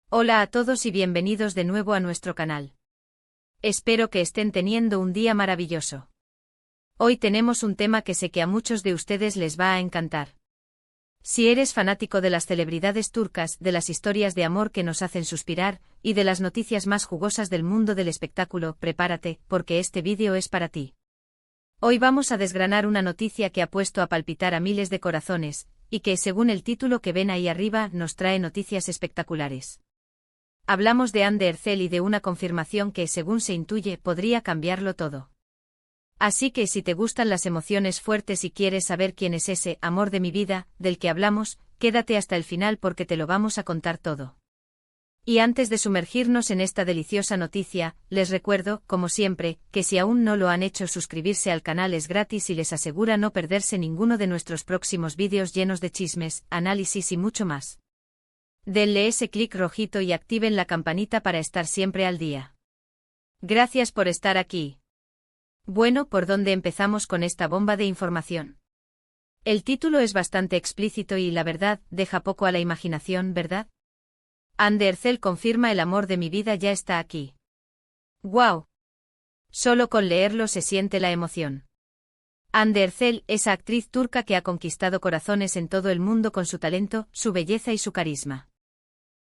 Hola a todos y bienvenidos de nuevo a nuestro canal. Espero que estén teniendo un día maravilloso. Hoy tenemos un tema que sé que a muchos de ustedes les va a encantar. Si eres fanático de las celebridades turcas, de las historias de amor que nos hacen suspirar, y de las noticias más jugosas del mundo del espectáculo, prepárate, porque este vídeo es para ti. Hoy vamos a desgranar una noticia que ha puesto a palpitar a miles de corazones, y que, según el título que ven ahí arriba, nos trae noticias espectaculares. Hablamos de Hande Erçel y de una confirmación que, según se intuye, podría cambiarlo todo. Así que si te gustan las emociones fuertes y quieres saber quién es ese amor de mi vida, del que hablamos, quédate hasta el final porque te lo vamos a contar todo. Y antes de sumergirnos en esta deliciosa noticia, les recuerdo, como siempre, que si aún no lo han hecho, suscribirse al canal es gratis y les asegura no perderse ninguno de nuestros próximos vídeos llenos de chismes, análisis y mucho más. Denle ese clic rojito y activen la campanita para estar siempre al día. Gracias por estar aquí. Bueno, ¿por dónde empezamos con esta bomba de información? El título es bastante explícito y, la verdad, deja poco a la imaginación, ¿verdad? Hande Erçel confirma: el amor de mi vida ya está aquí. ¡Guau! Solo con leerlo se siente la emoción. Hande Erçel, esa actriz turca que ha conquistado corazones en todo el mundo con su talento, su belleza y su carisma.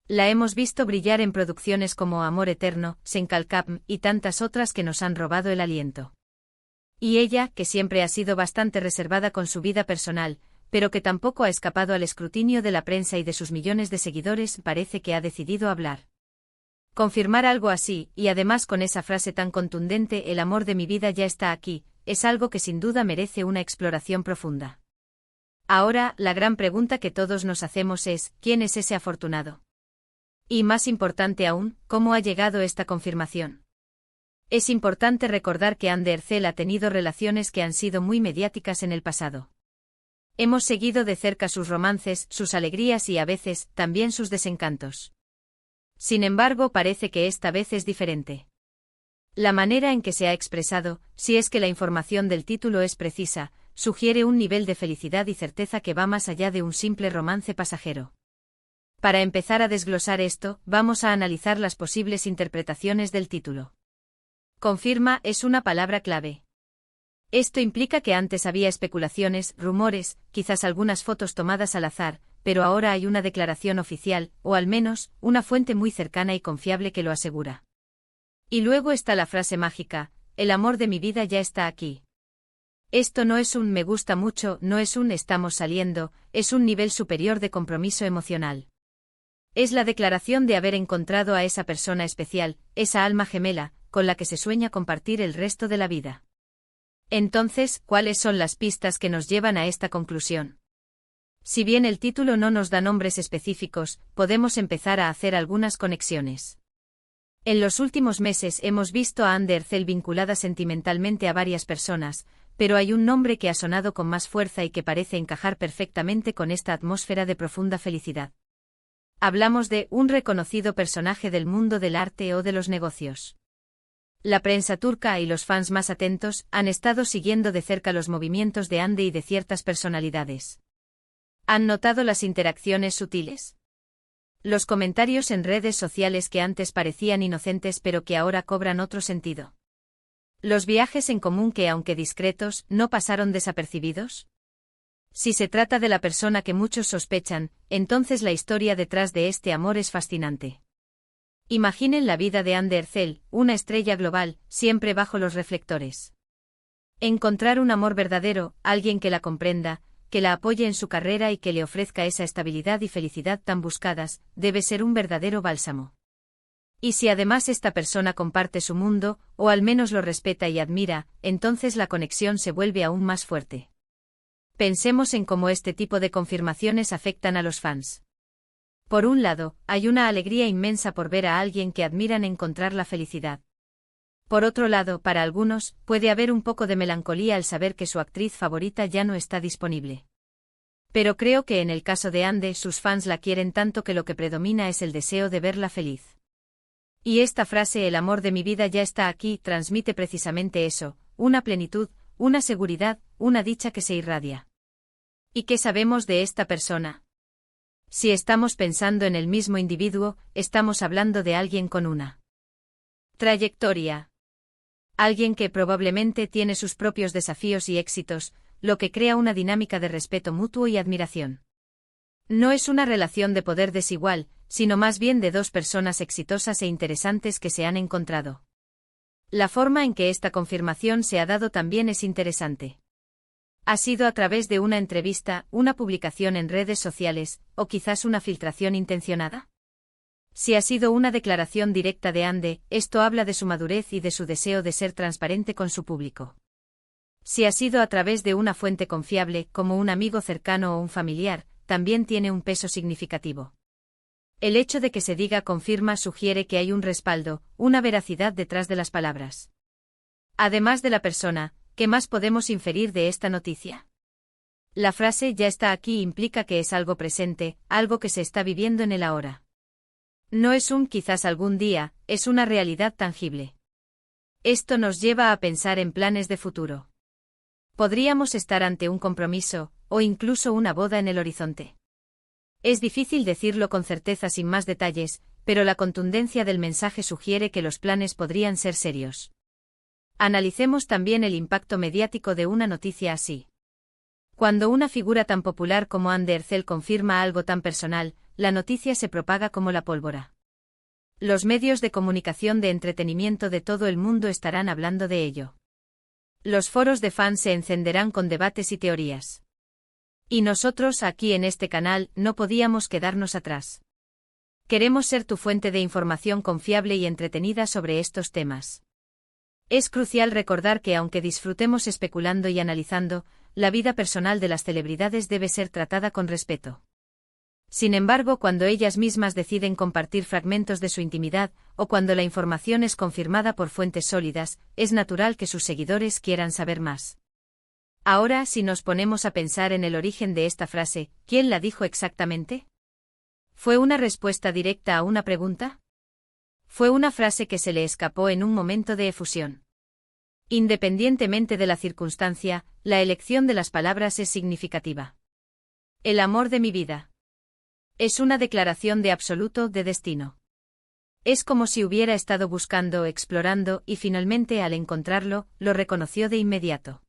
La hemos visto brillar en producciones como Amor Eterno, Sen Kalkapm y tantas otras que nos han robado el aliento. Y ella, que siempre ha sido bastante reservada con su vida personal, pero que tampoco ha escapado al escrutinio de la prensa y de sus millones de seguidores, parece que ha decidido hablar. Confirmar algo así, y además con esa frase tan contundente: el amor de mi vida ya está aquí, es algo que sin duda merece una exploración profunda. Ahora, la gran pregunta que todos nos hacemos es: ¿quién es ese afortunado? Y más importante aún, ¿cómo ha llegado esta confirmación? Es importante recordar que Hande Erçel ha tenido relaciones que han sido muy mediáticas en el pasado. Hemos seguido de cerca sus romances, sus alegrías y a veces, también sus desencantos. Sin embargo, parece que esta vez es diferente. La manera en que se ha expresado, si es que la información del título es precisa, sugiere un nivel de felicidad y certeza que va más allá de un simple romance pasajero. Para empezar a desglosar esto, vamos a analizar las posibles interpretaciones del título. Confirma es una palabra clave. Esto implica que antes había especulaciones, rumores, quizás algunas fotos tomadas al azar, pero ahora hay una declaración oficial, o al menos, una fuente muy cercana y confiable que lo asegura. Y luego está la frase mágica: el amor de mi vida ya está aquí. Esto no es un me gusta mucho, no es un estamos saliendo, es un nivel superior de compromiso emocional. Es la declaración de haber encontrado a esa persona especial, esa alma gemela, con la que se sueña compartir el resto de la vida. Entonces, ¿cuáles son las pistas que nos llevan a esta conclusión? Si bien el título no nos da nombres específicos, podemos empezar a hacer algunas conexiones. En los últimos meses hemos visto a Hande Erçel vinculada sentimentalmente a varias personas, pero hay un nombre que ha sonado con más fuerza y que parece encajar perfectamente con esta atmósfera de profunda felicidad. Hablamos de un reconocido personaje del mundo del arte o de los negocios. La prensa turca y los fans más atentos han estado siguiendo de cerca los movimientos de Hande y de ciertas personalidades. ¿Han notado las interacciones sutiles? Los comentarios en redes sociales que antes parecían inocentes pero que ahora cobran otro sentido. Los viajes en común que, aunque discretos, no pasaron desapercibidos. Si se trata de la persona que muchos sospechan, entonces la historia detrás de este amor es fascinante. Imaginen la vida de Hande Erçel, una estrella global, siempre bajo los reflectores. Encontrar un amor verdadero, alguien que la comprenda, que la apoye en su carrera y que le ofrezca esa estabilidad y felicidad tan buscadas, debe ser un verdadero bálsamo. Y si además esta persona comparte su mundo, o al menos lo respeta y admira, entonces la conexión se vuelve aún más fuerte. Pensemos en cómo este tipo de confirmaciones afectan a los fans. Por un lado, hay una alegría inmensa por ver a alguien que admiran encontrar la felicidad. Por otro lado, para algunos, puede haber un poco de melancolía al saber que su actriz favorita ya no está disponible. Pero creo que en el caso de Hande, sus fans la quieren tanto que lo que predomina es el deseo de verla feliz. Y esta frase: el amor de mi vida ya está aquí, transmite precisamente eso, una plenitud, una seguridad, una dicha que se irradia. ¿Y qué sabemos de esta persona? Si estamos pensando en el mismo individuo, estamos hablando de alguien con una trayectoria. Alguien que probablemente tiene sus propios desafíos y éxitos, lo que crea una dinámica de respeto mutuo y admiración. No es una relación de poder desigual, sino más bien de dos personas exitosas e interesantes que se han encontrado. La forma en que esta confirmación se ha dado también es interesante. ¿Ha sido a través de una entrevista, una publicación en redes sociales, o quizás una filtración intencionada? Si ha sido una declaración directa de Ande, esto habla de su madurez y de su deseo de ser transparente con su público. Si ha sido a través de una fuente confiable, como un amigo cercano o un familiar, también tiene un peso significativo. El hecho de que se diga confirma sugiere que hay un respaldo, una veracidad detrás de las palabras. Además de la persona, ¿qué más podemos inferir de esta noticia? La frase "ya está aquí" implica que es algo presente, algo que se está viviendo en el ahora. No es un quizás algún día, es una realidad tangible. Esto nos lleva a pensar en planes de futuro. Podríamos estar ante un compromiso, o incluso una boda en el horizonte. Es difícil decirlo con certeza sin más detalles, pero la contundencia del mensaje sugiere que los planes podrían ser serios. Analicemos también el impacto mediático de una noticia así. Cuando una figura tan popular como Ande Ercel confirma algo tan personal, la noticia se propaga como la pólvora. Los medios de comunicación de entretenimiento de todo el mundo estarán hablando de ello. Los foros de fans se encenderán con debates y teorías. Y nosotros, aquí en este canal, no podíamos quedarnos atrás. Queremos ser tu fuente de información confiable y entretenida sobre estos temas. Es crucial recordar que aunque disfrutemos especulando y analizando, la vida personal de las celebridades debe ser tratada con respeto. Sin embargo, cuando ellas mismas deciden compartir fragmentos de su intimidad, o cuando la información es confirmada por fuentes sólidas, es natural que sus seguidores quieran saber más. Ahora, si nos ponemos a pensar en el origen de esta frase, ¿quién la dijo exactamente? ¿Fue una respuesta directa a una pregunta? ¿Fue una frase que se le escapó en un momento de efusión? Independientemente de la circunstancia, la elección de las palabras es significativa. El amor de mi vida. Es una declaración de absoluto de destino. Es como si hubiera estado buscando, explorando, y finalmente al encontrarlo, lo reconoció de inmediato.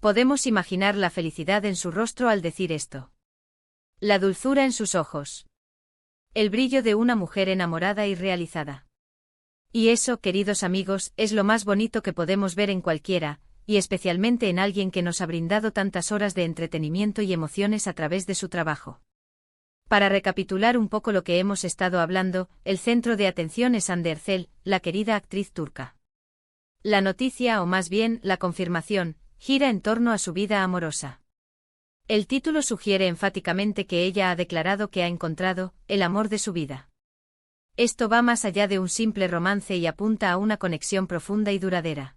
Podemos imaginar la felicidad en su rostro al decir esto. La dulzura en sus ojos. El brillo de una mujer enamorada y realizada. Y eso, queridos amigos, es lo más bonito que podemos ver en cualquiera, y especialmente en alguien que nos ha brindado tantas horas de entretenimiento y emociones a través de su trabajo. Para recapitular un poco lo que hemos estado hablando, el centro de atención es Hande Erçel, la querida actriz turca. La noticia, o más bien, la confirmación, gira en torno a su vida amorosa. El título sugiere enfáticamente que ella ha declarado que ha encontrado el amor de su vida. Esto va más allá de un simple romance y apunta a una conexión profunda y duradera.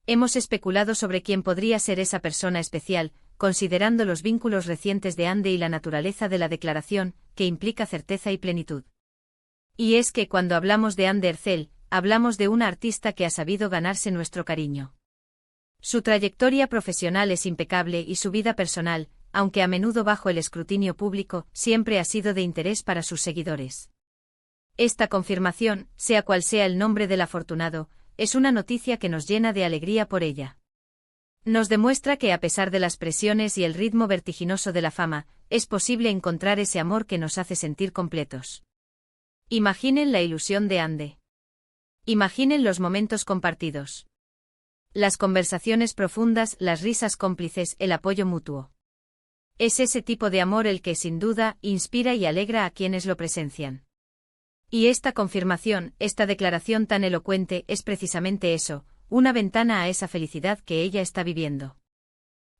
Hemos especulado sobre quién podría ser esa persona especial, considerando los vínculos recientes de Hande y la naturaleza de la declaración, que implica certeza y plenitud. Y es que cuando hablamos de Hande Erçel, hablamos de una artista que ha sabido ganarse nuestro cariño. Su trayectoria profesional es impecable y su vida personal, aunque a menudo bajo el escrutinio público, siempre ha sido de interés para sus seguidores. Esta confirmación, sea cual sea el nombre del afortunado, es una noticia que nos llena de alegría por ella. Nos demuestra que a pesar de las presiones y el ritmo vertiginoso de la fama, es posible encontrar ese amor que nos hace sentir completos. Imaginen la ilusión de Hande. Imaginen los momentos compartidos. Las conversaciones profundas, las risas cómplices, el apoyo mutuo. Es ese tipo de amor el que, sin duda, inspira y alegra a quienes lo presencian. Y esta confirmación, esta declaración tan elocuente, es precisamente eso, una ventana a esa felicidad que ella está viviendo.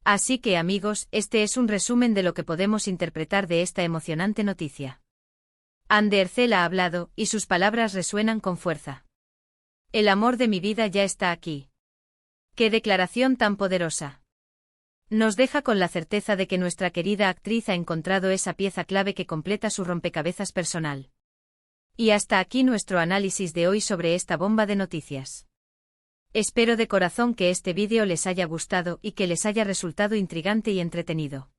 Así que, amigos, este es un resumen de lo que podemos interpretar de esta emocionante noticia. Hande Erçel ha hablado, y sus palabras resuenan con fuerza. El amor de mi vida ya está aquí. ¡Qué declaración tan poderosa! Nos deja con la certeza de que nuestra querida actriz ha encontrado esa pieza clave que completa su rompecabezas personal. Y hasta aquí nuestro análisis de hoy sobre esta bomba de noticias. Espero de corazón que este vídeo les haya gustado y que les haya resultado intrigante y entretenido.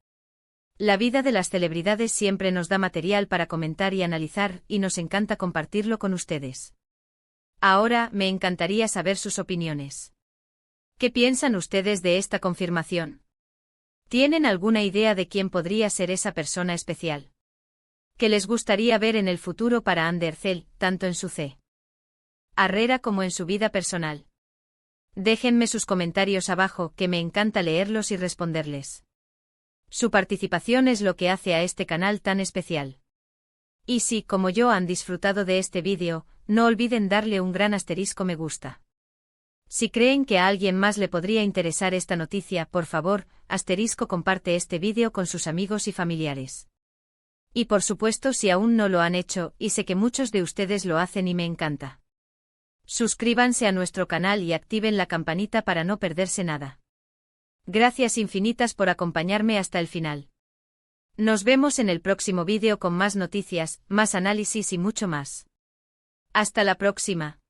La vida de las celebridades siempre nos da material para comentar y analizar, y nos encanta compartirlo con ustedes. Ahora, me encantaría saber sus opiniones. ¿Qué piensan ustedes de esta confirmación? ¿Tienen alguna idea de quién podría ser esa persona especial? ¿Qué les gustaría ver en el futuro para Ander Zell, tanto en su carrera como en su vida personal? Déjenme sus comentarios abajo, que me encanta leerlos y responderles. Su participación es lo que hace a este canal tan especial. Y si, como yo, han disfrutado de este vídeo, no olviden darle un gran asterisco me gusta. Si creen que a alguien más le podría interesar esta noticia, por favor, asterisco comparte este vídeo con sus amigos y familiares. Y por supuesto, si aún no lo han hecho, y sé que muchos de ustedes lo hacen y me encanta. Suscríbanse a nuestro canal y activen la campanita para no perderse nada. Gracias infinitas por acompañarme hasta el final. Nos vemos en el próximo vídeo con más noticias, más análisis y mucho más. Hasta la próxima.